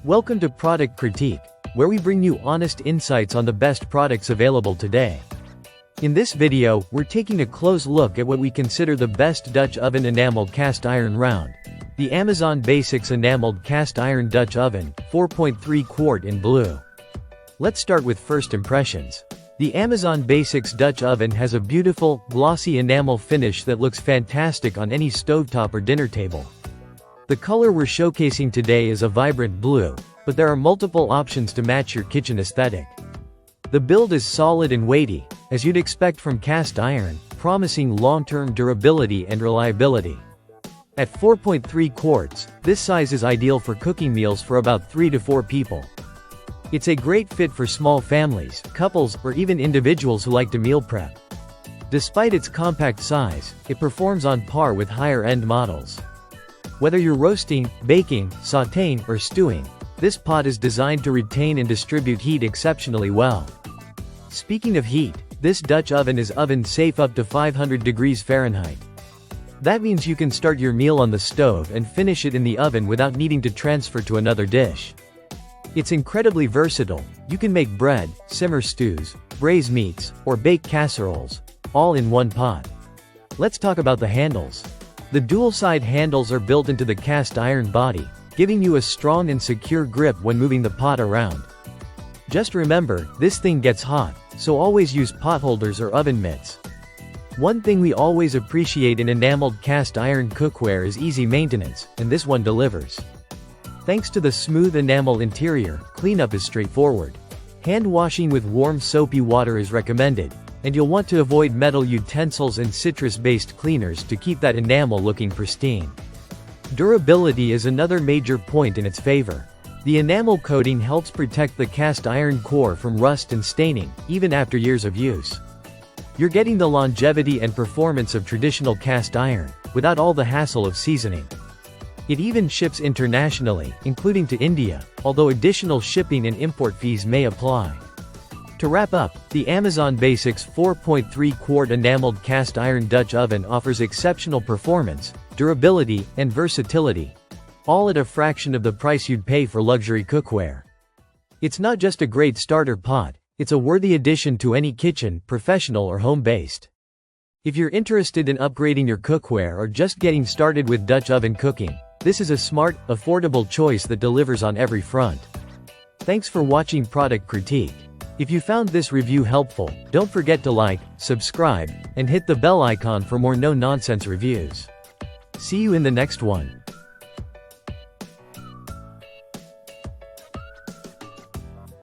Welcome to Product Critique, where we bring you honest insights on the best products available today. In this video, we're taking a close look at what we consider the best Dutch oven enameled cast iron round. The Amazon Basics enameled cast iron Dutch oven, 4.3 quart in blue. Let's start with first impressions. The Amazon Basics Dutch oven has a beautiful, glossy enamel finish that looks fantastic on any stovetop or dinner table. The color we're showcasing today is a vibrant blue, but there are multiple options to match your kitchen aesthetic. The build is solid and weighty, as you'd expect from cast iron, promising long-term durability and reliability. At 4.3 quarts, this size is ideal for cooking meals for about 3 to 4 people. It's a great fit for small families, couples, or even individuals who like to meal prep. Despite its compact size, it performs on par with higher-end models. Whether you're roasting, baking, sautéing, or stewing, this pot is designed to retain and distribute heat exceptionally well. Speaking of heat, this Dutch oven is oven-safe up to 500 degrees Fahrenheit. That means you can start your meal on the stove and finish it in the oven without needing to transfer to another dish. It's incredibly versatile. You can make bread, simmer stews, braise meats, or bake casseroles, all in one pot. Let's talk about the handles. The dual-side handles are built into the cast iron body, giving you a strong and secure grip when moving the pot around. Just remember, this thing gets hot, so always use pot holders or oven mitts. One thing we always appreciate in enameled cast iron cookware is easy maintenance, and this one delivers. Thanks to the smooth enamel interior, cleanup is straightforward. Hand washing with warm soapy water is recommended, and you'll want to avoid metal utensils and citrus-based cleaners to keep that enamel looking pristine. Durability is another major point in its favor. The enamel coating helps protect the cast iron core from rust and staining, even after years of use. You're getting the longevity and performance of traditional cast iron, without all the hassle of seasoning. It even ships internationally, including to India, although additional shipping and import fees may apply. To wrap up, the Amazon Basics 4.3 quart enameled cast iron Dutch oven offers exceptional performance, durability, and versatility, all at a fraction of the price you'd pay for luxury cookware. It's not just a great starter pot, it's a worthy addition to any kitchen, professional or home-based. If you're interested in upgrading your cookware or just getting started with Dutch oven cooking, this is a smart, affordable choice that delivers on every front. Thanks for watching Product Critique. If you found this review helpful, don't forget to like, subscribe, and hit the bell icon for more no-nonsense reviews. See you in the next one.